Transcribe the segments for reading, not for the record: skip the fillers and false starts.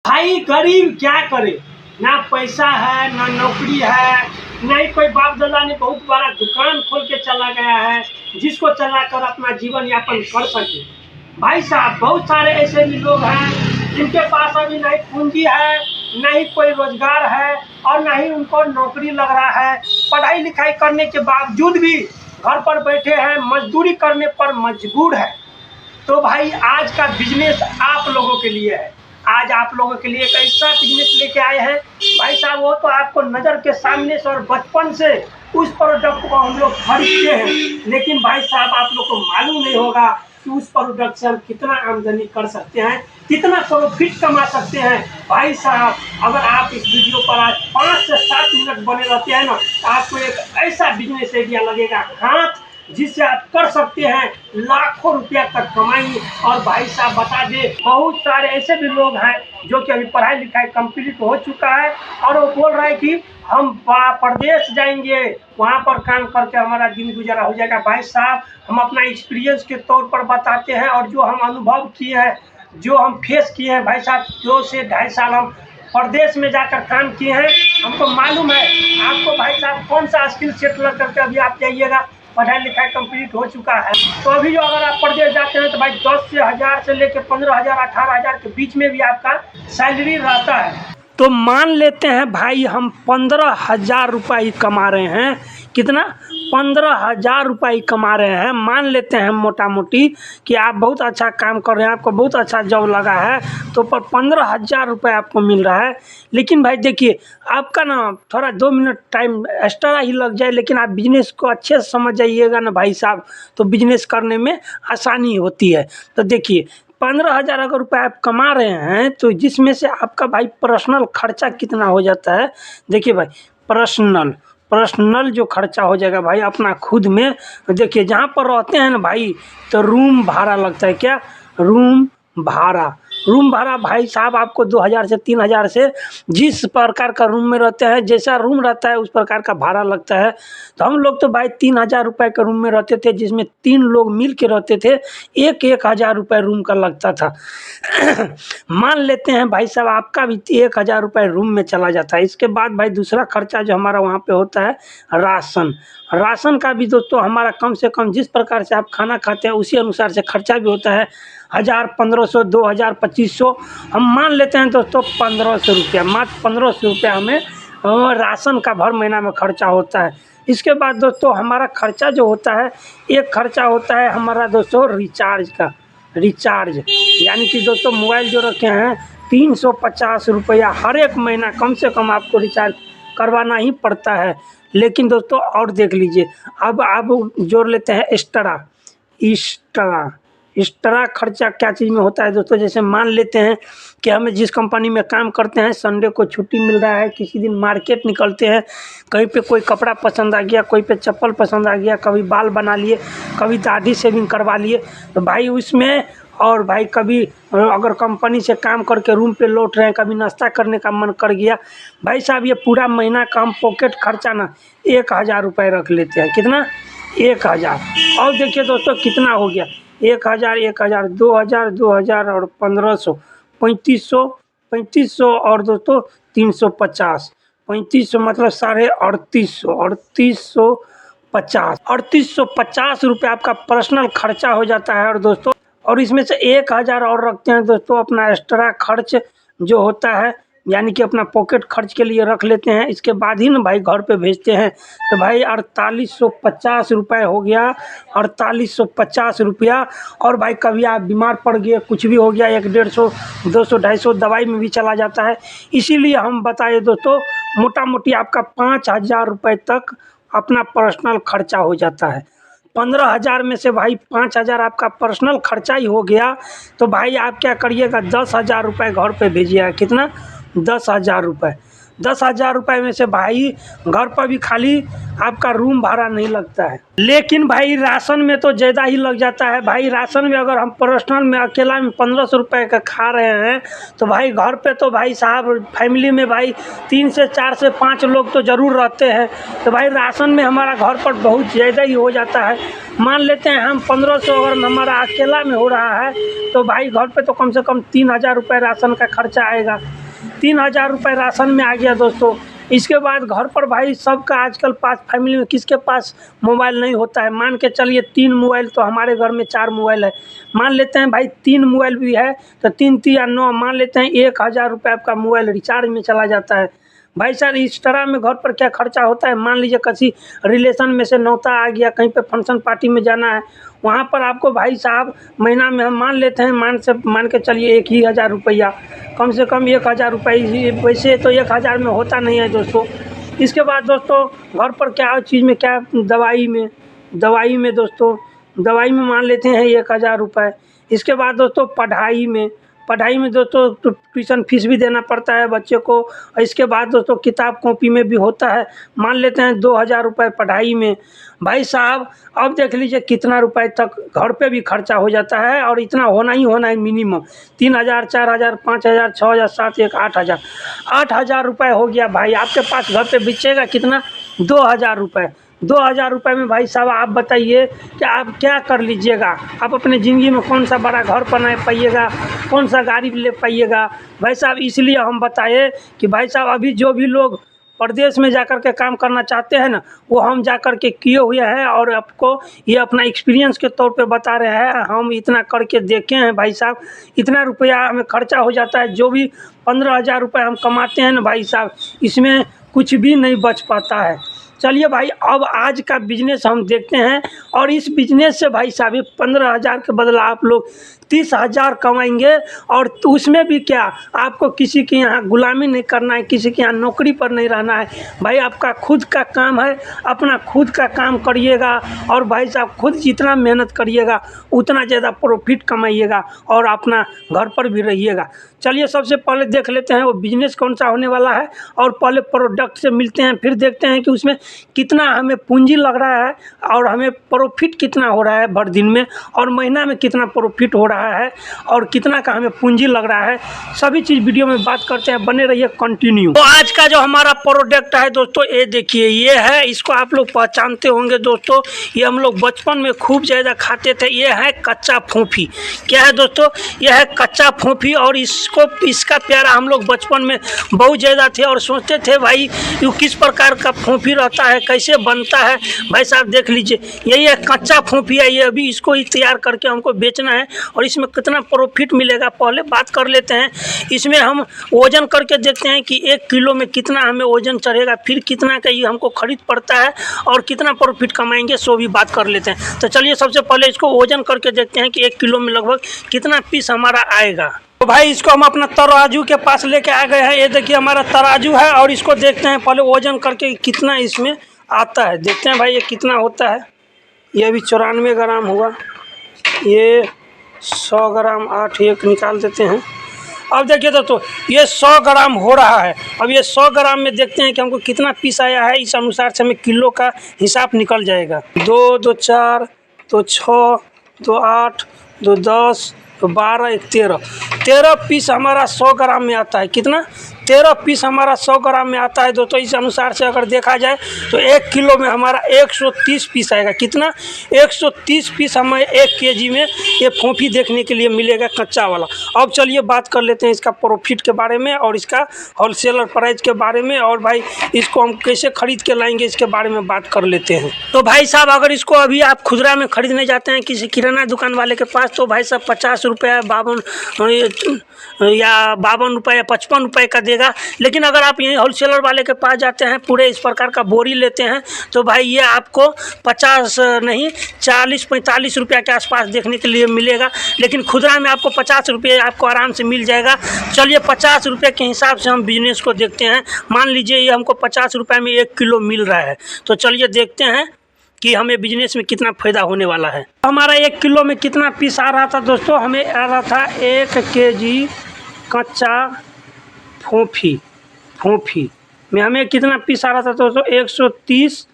भाई गरीब क्या करे, ना पैसा है ना नौकरी है, नहीं कोई बाप दादा ने बहुत बड़ा दुकान खोल के चला गया है जिसको चलाकर अपना जीवन यापन कर सके। भाई साहब बहुत सारे ऐसे भी लोग हैं जिनके पास अभी नहीं पूंजी है, नहीं कोई रोजगार है और ना ही उनको नौकरी लग रहा है। पढ़ाई लिखाई करने के बावजूद भी घर पर बैठे हैं, मजदूरी करने पर मजबूर है। तो भाई आज का बिजनेस आप लोगों के लिए है। आज आप लोगों के लिए एक ऐसा बिजनेस लेके आए हैं भाई साहब, वो तो आपको नज़र के सामने से और बचपन से उस प्रोडक्ट को हम लोग खरीदते हैं, लेकिन भाई साहब आप लोग को मालूम नहीं होगा कि उस प्रोडक्ट से हम कितना आमदनी कर सकते हैं, कितना प्रॉफिट कमा सकते हैं। भाई साहब अगर आप इस वीडियो पर आज 5 से 7 मिनट बने रहते हैं ना, तो आपको एक ऐसा बिजनेस आइडिया लगेगा हाथ, जिससे आप कर सकते हैं लाखों रुपया तक कमाई। और भाई साहब बता दे, बहुत सारे ऐसे भी लोग हैं जो कि अभी पढ़ाई लिखाई कंप्लीट हो चुका है और वो बोल रहे हैं कि हम प्रदेश जाएंगे, वहाँ पर काम करके हमारा दिन गुजारा हो जाएगा। भाई साहब हम अपना एक्सपीरियंस के तौर पर बताते हैं और जो हम अनुभव किए हैं, जो हम फेस किए हैं भाई साहब, 2 से 2.5 साल हम प्रदेश में जाकर काम किए हैं, हमको मालूम है। आपको भाई साहब कौन सा स्किल सेट लग करके अभी आप जाइएगा, पढ़ाई लिखाई कंप्लीट हो चुका है तो अभी जो अगर आप प्रदेश जाते हैं तो भाई 10 से 1000 से लेकर 15,000 18,000 के बीच में भी आपका सैलरी रहता है। तो मान लेते हैं भाई हम 15,000 रुपये कमा रहे हैं। कितना? 15,000 रुपये कमा रहे हैं। मान लेते हैं मोटा मोटी कि आप बहुत अच्छा काम कर रहे हैं, आपको बहुत अच्छा जॉब लगा है, तो पर 15,000 रुपये आपको मिल रहा है। लेकिन भाई देखिए आपका ना थोड़ा 2 मिनट टाइम एक्स्ट्रा ही लग जाए, लेकिन आप बिजनेस को अच्छे से समझ जाइएगा ना भाई साहब, तो बिजनेस करने में आसानी होती है। तो देखिए 15,000 अगर रुपये आप कमा रहे हैं तो जिसमें से आपका भाई पर्सनल खर्चा कितना हो जाता है। देखिए भाई पर्सनल जो खर्चा हो जाएगा भाई अपना खुद में, देखिए जहाँ पर रहते हैं ना भाई, तो रूम भाड़ा लगता है। क्या? रूम भाड़ा भाई साहब आपको 2,000 से 3,000 से, जिस प्रकार का रूम में रहते हैं, जैसा रूम रहता है उस प्रकार का भाड़ा लगता है। तो हम लोग तो भाई 3,000 रुपये के रूम में रहते थे, जिसमें 3 लोग मिल के रहते थे, 1,000 रुपये रूम का लगता था। मान लेते हैं भाई साहब आपका भी 1,000 रुपये रूम में चला जाता है। इसके बाद भाई दूसरा खर्चा जो हमारा वहाँ पे होता है राशन का भी दोस्तों हमारा कम से कम, जिस प्रकार से आप खाना खाते हैं उसी अनुसार से खर्चा भी होता है। 1,000 1,500 2,000 2,500, हम मान लेते हैं दोस्तों 1,500 रुपया, मात्र 1,500 रुपया हमें राशन का भर महीना में खर्चा होता है। इसके बाद दोस्तों हमारा खर्चा जो होता है, एक खर्चा होता है हमारा दोस्तों रिचार्ज, यानी कि दोस्तों मोबाइल जो रखे हैं 350 रुपया हर एक महीना कम से कम आपको रिचार्ज करवाना ही पड़ता है। लेकिन दोस्तों और देख लीजिए, अब आप जोड़ लेते हैं एक्स्ट्रा खर्चा क्या चीज़ में होता है दोस्तों। जैसे मान लेते हैं कि हमें जिस कंपनी में काम करते हैं संडे को छुट्टी मिल रहा है, किसी दिन मार्केट निकलते हैं, कहीं पे कोई कपड़ा पसंद आ गया, कोई पे चप्पल पसंद आ गया, कभी बाल बना लिए, कभी दाढ़ी शेविंग करवा लिए, तो भाई उसमें, और भाई कभी अगर कंपनी से काम करके रूम पे लौट रहे हैं, कभी नाश्ता करने का मन कर गया, भाई साहब ये पूरा महीना का हम पॉकेट खर्चा ना 1,000 रुपये रख लेते हैं। कितना? 1,000। और देखिए दोस्तों कितना हो गया, 1,000 2,000 और 1,500 3500 और दोस्तों 350, 3500 मतलब 3850 रुपये आपका पर्सनल खर्चा हो जाता है। और दोस्तों और इसमें से 1,000 और रखते हैं दोस्तों अपना एक्स्ट्रा खर्च जो होता है, यानी कि अपना पॉकेट खर्च के लिए रख लेते हैं। इसके बाद ही ना भाई घर पे भेजते हैं। तो भाई 4,850 रुपये हो गया, 4,850 रुपया। और भाई कभी आप बीमार पड़ गए, कुछ भी हो गया, 100 150 200 250 दवाई में भी चला जाता है। इसीलिए हम बताए दोस्तों मोटा मोटी आपका 5,000 रुपये तक अपना पर्सनल खर्चा हो जाता है। 15,000 में से भाई 5,000 आपका पर्सनल खर्चा ही हो गया, तो भाई आप क्या करिएगा 10,000 रुपये घर पे भेजिएगा। कितना? 10,000 रुपये। 10,000 रुपये में से भाई घर पर भी खाली आपका रूम भाड़ा नहीं लगता है। लेकिन भाई राशन में तो ज़्यादा ही लग जाता है भाई। राशन में अगर हम पर्सनल में अकेला में 1500 रुपये का खा रहे हैं तो भाई घर पे तो भाई साहब फैमिली में भाई 3 से 4 से 5 लोग तो ज़रूर रहते हैं, तो भाई राशन में हमारा घर पर बहुत ज़्यादा ही हो जाता है। मान लेते हैं हम 1500 अगर हमारा अकेला में हो रहा है तो भाई घर पे तो कम से कम 3000 रुपये राशन का खर्चा आएगा। 3000 रुपये राशन में आ गया दोस्तों। इसके बाद घर पर भाई सबका आजकल पास फैमिली में किसके पास मोबाइल नहीं होता है। मान के चलिए 3 मोबाइल, तो हमारे घर में 4 मोबाइल है। मान लेते हैं भाई 3 मोबाइल भी है तो 3 3 9, मान लेते हैं 1000 रुपये आपका मोबाइल रिचार्ज में चला जाता है। भाई साहब इस तरह में घर पर क्या खर्चा होता है। मान लीजिए किसी रिलेशन में से न्योता आ गया, कहीं पे फंक्शन पार्टी में जाना है, वहाँ पर आपको भाई साहब महीना में हम मान लेते हैं मान के चलिए 1000 रुपया, कम से कम 1000 रुपये। वैसे तो 1000 में होता नहीं है दोस्तों। इसके बाद दोस्तों घर पर क्या चीज़ में क्या दवाई में दोस्तों दवाई में मान लेते हैं 1000 रुपये। इसके बाद दोस्तों पढ़ाई में दोस्तों ट्यूशन फीस भी देना पड़ता है बच्चे को। इसके बाद दोस्तों किताब कॉपी में भी होता है, मान लेते हैं 2000 रुपये पढ़ाई में। भाई साहब अब देख लीजिए कितना रुपए तक घर पे भी खर्चा हो जाता है, और इतना होना ही होना है मिनिमम 3000 4000 5000 6000 71 8000 8000 रुपये हो गया भाई। आपके पास घर पे बचेगा कितना? 2000 रुपये। 2000 रुपये में भाई साहब आप बताइए कि आप क्या कर लीजिएगा। आप अपने ज़िंदगी में कौन सा बड़ा घर बना पाइएगा, कौन सा गाड़ी ले पाइएगा भाई साहब। इसलिए हम बताए कि भाई साहब अभी जो भी लोग प्रदेश में जाकर के काम करना चाहते हैं ना, वो हम जाकर के किए हुए हैं, और आपको ये अपना एक्सपीरियंस के तौर पे बता रहे हैं। हम इतना करके देखे हैं भाई साहब, इतना रुपया हमें खर्चा हो जाता है। जो भी 15,000 रुपये हम कमाते हैं ना भाई साहब, इसमें कुछ भी नहीं बच पाता है। चलिए भाई अब आज का बिजनेस हम देखते हैं, और इस बिजनेस से भाई साहब 15,000 के बदला आप लोग 30,000 कमाएंगे। और तो उसमें भी क्या, आपको किसी के यहाँ गुलामी नहीं करना है, किसी के यहाँ नौकरी पर नहीं रहना है भाई। आपका खुद का काम है, अपना खुद का काम करिएगा, और भाई साहब खुद जितना मेहनत करिएगा उतना ज़्यादा प्रॉफिट कमाइएगा, और अपना घर पर भी रहिएगा। चलिए सबसे पहले देख लेते हैं वो बिजनेस कौन सा होने वाला है, और पहले प्रोडक्ट से मिलते हैं, फिर देखते हैं कि उसमें कितना हमें पूंजी लग रहा है, और हमें प्रॉफिट कितना हो रहा है भर दिन में, और महीना में कितना प्रॉफिट हो रहा है, और कितना का हमें पूंजी लग रहा है। सभी चीज़ वीडियो में बात करते हैं, बने रहिए कंटिन्यू। तो आज का जो हमारा प्रोडक्ट है दोस्तों, ये देखिए ये है, इसको आप लोग पहचानते होंगे दोस्तों। ये हम लोग बचपन में खूब ज़्यादा खाते थे। ये है कच्चा फोफी। क्या है दोस्तों? ये है कच्चा फोफी, और इसका प्यारा हम लोग बचपन में बहुत ज़्यादा थे, और सोचते थे भाई ये किस प्रकार का फोफी रहता है, कैसे बनता है। भाई साहब देख लीजिए यही है कच्चा फोफी है। ये अभी इसको ही तैयार करके हमको बेचना है, और इसमें कितना प्रॉफिट मिलेगा पहले बात कर लेते हैं। इसमें हम वज़न करके देखते हैं कि 1 किलो में कितना हमें वज़न चढ़ेगा, फिर कितना का ये हमको खरीद पड़ता है, और कितना प्रॉफिट कमाएंगे सो भी बात कर लेते हैं। तो चलिए सबसे पहले इसको वज़न करके देखते हैं कि 1 किलो में लगभग कितना पीस हमारा आएगा। तो भाई इसको हम अपना तराजू के पास लेके आ गए हैं। ये देखिए हमारा तराजू है, और इसको देखते हैं पहले वज़न करके कितना इसमें आता है। देखते हैं भाई ये कितना होता है। ये अभी 94 ग्राम हुआ, ये 100 ग्राम 8 1 निकाल देते हैं। अब देखिए दोस्तों ये 100 ग्राम हो रहा है। अब ये 100 ग्राम में देखते हैं कि हमको कितना पीस आया है। इस अनुसार से हमें किलो का हिसाब निकल जाएगा। 2 2 4 2 6 2 8 2 10 2 12 1 13 पीस हमारा 100 ग्राम में आता है। कितना? 13 पीस हमारा 100 ग्राम में आता है दोस्तों। इस अनुसार से अगर देखा जाए तो 1 किलो में हमारा 130 पीस आएगा। कितना? 130 पीस हमें 1 केजी में ये फोफी देखने के लिए मिलेगा कच्चा वाला। अब चलिए बात कर लेते हैं इसका प्रॉफिट के बारे में, और इसका होलसेलर प्राइस के बारे में, और भाई इसको हम कैसे खरीद के लाएंगे इसके बारे में बात कर लेते हैं। तो भाई साहब अगर इसको अभी आप खुदरा में खरीदने जाते हैं किसी किराना दुकान वाले के पास, तो भाई साहब 50 रुपये 52 या 52 रुपये या 55 रुपये का देगा। लेकिन अगर आप यहीं होलसेलर वाले के पास जाते हैं, पूरे इस प्रकार का बोरी लेते हैं, तो भाई ये आपको 50 नहीं 40-45 रुपये के आसपास देखने के लिए मिलेगा। लेकिन खुदरा में आपको 50 रुपये आपको आराम से मिल जाएगा। चलिए 50 रुपये के हिसाब से हम बिजनेस को देखते हैं। मान लीजिए ये हमको 50 रुपये में 1 किलो मिल रहा है, तो चलिए देखते हैं कि हमें बिजनेस में कितना फ़ायदा होने वाला है। हमारा 1 किलो में कितना पीस आ रहा था दोस्तों? हमें आ रहा था 1 केजी कच्चा फोफी। में हमें कितना पीस आ रहा था दोस्तों, 130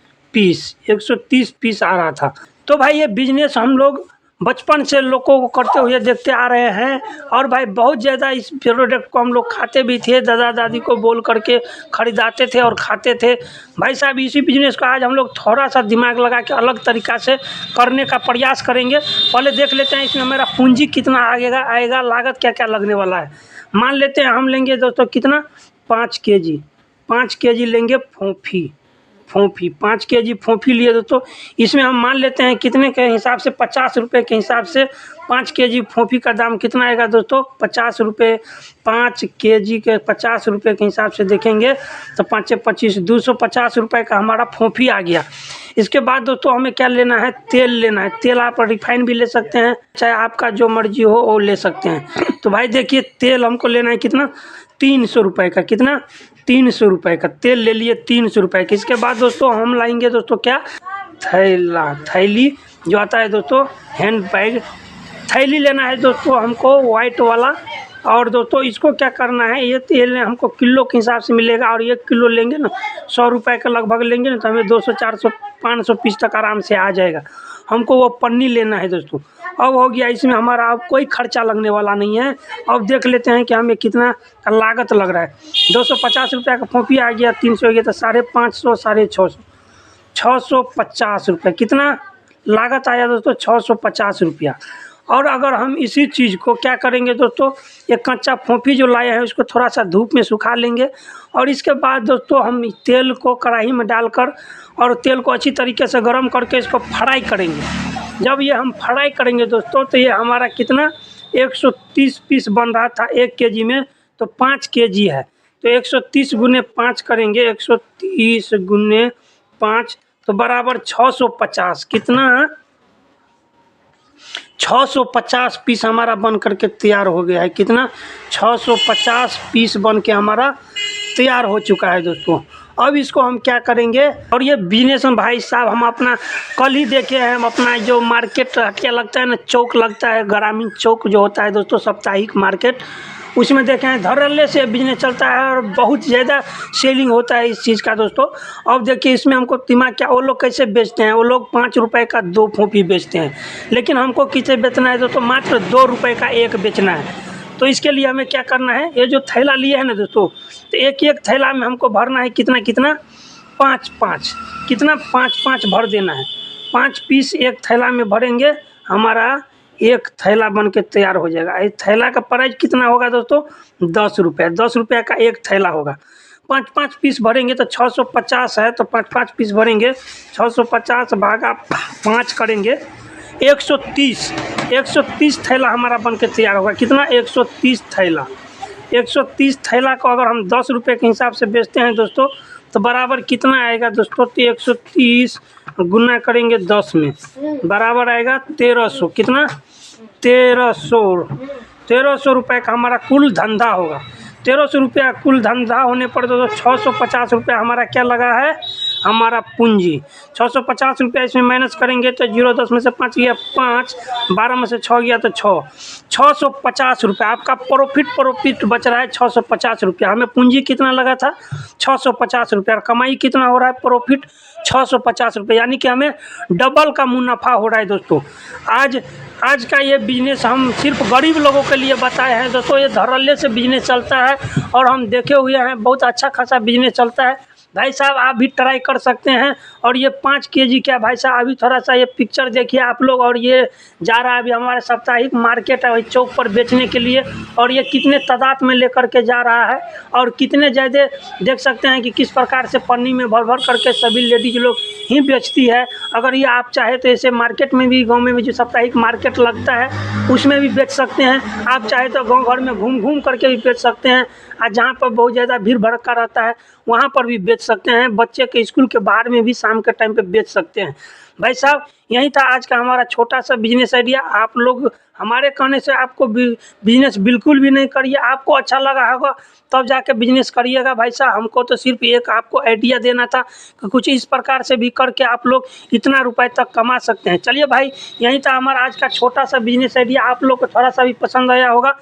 पीस आ रहा था। तो भाई ये बिजनेस हम लोग बचपन से लोगों को करते हुए देखते आ रहे हैं, और भाई बहुत ज़्यादा इस प्रोडक्ट को हम लोग खाते भी थे, दादा दादी को बोल करके खरीदाते थे और खाते थे। भाई साहब इसी बिजनेस को आज हम लोग थोड़ा सा दिमाग लगा के अलग तरीक़ा से करने का प्रयास करेंगे। पहले देख लेते हैं इसमें मेरा पूंजी कितना आएगा, लागत क्या क्या लगने वाला है। मान लेते हैं हम लेंगे दोस्तों कितना, 5 केजी लेंगे फोफी 5 केजी फोफी लिए दोस्तों। इसमें हम मान लेते हैं कितने के हिसाब से, 50 रुपये के हिसाब से 5 केजी फोफी का दाम कितना आएगा दोस्तों, 50 रुपये। 5 केजी के 50 रुपये के हिसाब से देखेंगे तो 5 25 250 रुपये का हमारा फोफी आ गया। इसके बाद दोस्तों हमें क्या लेना है, तेल लेना है। तेल आप रिफाइन भी ले सकते हैं, चाहे आपका जो मर्जी हो वो ले सकते हैं। तो भाई देखिए तेल हमको लेना है कितना, 300 रुपये का। कितना, 300 रुपये का तेल ले लिए, 300 रुपये का। इसके बाद दोस्तों हम लाएंगे दोस्तों क्या, थैली जो आता है दोस्तों, हैंड बैग थैली लेना है दोस्तों हमको, वाइट वाला। और दोस्तों इसको क्या करना है, ये तेल हमको किलो के हिसाब से मिलेगा, और 1 किलो लेंगे ना 100 रुपये का लगभग लेंगे ना, तो हमें 200 400 500 पीस तक आराम से आ जाएगा। हमको वो पन्नी लेना है दोस्तों। अब हो गया, इसमें हमारा अब कोई खर्चा लगने वाला नहीं है। अब देख लेते हैं कि हमें कितना का लागत लग रहा है। 250 रुपये का फोफी आ गया, 300 हो गया तो 550 650 650 रुपये। कितना लागत आया दोस्तों, 650 रुपया। और अगर हम इसी चीज़ को क्या करेंगे दोस्तों, एक कच्चा फोफी जो लाए हैं उसको थोड़ा सा धूप में सुखा लेंगे, और इसके बाद दोस्तों हम तेल को कढ़ाई में डालकर और तेल को अच्छी तरीके से गर्म करके इसको फ्राई करेंगे। जब ये हम फ्राई करेंगे दोस्तों तो ये हमारा कितना 130 पीस बन रहा था 1 केजी में, तो 5 केजी है तो 130 गुने 5 करेंगे, 130 गुने 5 तो बराबर 650। कितना, 650 पीस हमारा बन करके तैयार हो गया है। कितना, 650 पीस बन के हमारा तैयार हो चुका है दोस्तों। अब इसको हम क्या करेंगे, और ये बिजनेस में भाई साहब हम अपना कल ही देखे हैं, हम अपना जो मार्केट हटिया लगता है ना, चौक लगता है, ग्रामीण चौक जो होता है दोस्तों, साप्ताहिक मार्केट, उसमें देखे हैं धड़ल्ले से बिजनेस चलता है और बहुत ज़्यादा सेलिंग होता है इस चीज़ का दोस्तों। अब देखिए इसमें हमको दिमाग क्या, वो लोग कैसे बेचते हैं, वो लोग 5 रुपये का 2 फोफी बेचते हैं, लेकिन हमको किसे बेचना है दोस्तों, मात्र 2 रुपये का 1 बेचना है। तो इसके लिए हमें क्या करना है, ये जो थैला लिए है ना दोस्तों, तो एक एक थैला में हमको भरना है कितना 5 कितना 5 भर देना है। 5 पीस एक थैला में भरेंगे, हमारा एक थैला बन के तैयार हो जाएगा। इस थैला का प्राइस कितना होगा दोस्तों, 10 रुपये। 10 रुपये का एक थैला होगा। 5 पीस भरेंगे तो 650 है, तो 5 पीस भरेंगे, 650 भागा 5 करेंगे, 130 थैला हमारा बन के तैयार होगा। कितना, 130 थैला। 130 थैला को अगर हम 10 रुपये के हिसाब से बेचते हैं दोस्तों, तो बराबर कितना आएगा दोस्तों, तो 130 गुना करेंगे 10 में, बराबर आएगा 1300। कितना, 1300 रुपये का हमारा कुल धंधा होगा। 1300 रुपया कुल धंधा होने पर दोस्तों 650 रुपया हमारा क्या लगा है, हमारा पूंजी। 650 रुपया इसमें माइनस करेंगे तो 0 10 में से 5 गया 5, 12 में से 6 गया तो 650 रुपया आपका प्रॉफिट बच रहा है। 650 रुपया हमें पूंजी कितना लगा था, 650 रुपया, कमाई कितना हो रहा है, प्रॉफिट 650 रुपये, यानी कि हमें डबल का मुनाफा हो रहा है दोस्तों। आज का ये बिजनेस हम सिर्फ गरीब लोगों के लिए बताए हैं दोस्तों। ये धड़ल्ले से बिजनेस चलता है और हम देखे हुए हैं, बहुत अच्छा खासा बिजनेस चलता है। भाई साहब आप भी ट्राई कर सकते हैं। और ये 5 केजी क्या भाई साहब, अभी थोड़ा सा ये पिक्चर देखिए आप लोग, और ये जा रहा है अभी हमारे साप्ताहिक मार्केट है चौक पर बेचने के लिए, और ये कितने तादाद में लेकर के जा रहा है, और कितने ज़्यादा देख सकते हैं कि किस प्रकार से पन्नी में भर भर करके सभी लेडीज लोग ही बेचती है। अगर ये आप चाहे तो ऐसे मार्केट में भी, गाँव में भी जो साप्ताहिक मार्केट लगता है उसमें भी बेच सकते हैं। आप चाहे तो गाँव घर में घूम करके भी बेच सकते हैं, और जहाँ पर बहुत ज़्यादा भीड़ भड़का रहता है वहाँ पर भी बेच सकते हैं। बच्चे के स्कूल के बाहर में भी शाम के टाइम पे बेच सकते हैं। भाई साहब यही था आज का हमारा छोटा सा बिजनेस आइडिया। आप लोग हमारे कहने से आपको बिजनेस बिल्कुल भी नहीं करिए, आपको अच्छा लगा होगा तब जाके बिजनेस करिएगा। भाई साहब हमको तो सिर्फ एक आपको आइडिया देना था कि कुछ इस प्रकार से भी करके आप लोग इतना रुपए तक कमा सकते हैं। चलिए भाई यही था हमारा आज का छोटा सा बिजनेस आइडिया, आप लोग को थोड़ा सा भी पसंद आया होगा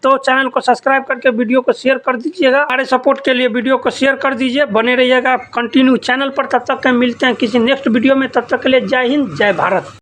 तो चैनल को सब्सक्राइब करके वीडियो को शेयर कर दीजिएगा। हमारे सपोर्ट के लिए वीडियो को शेयर कर दीजिए, बने रहिएगा कंटिन्यू चैनल पर। तब तक मिलते हैं किसी नेक्स्ट वीडियो में, तब तक के लिए जय हिंद जय भारत।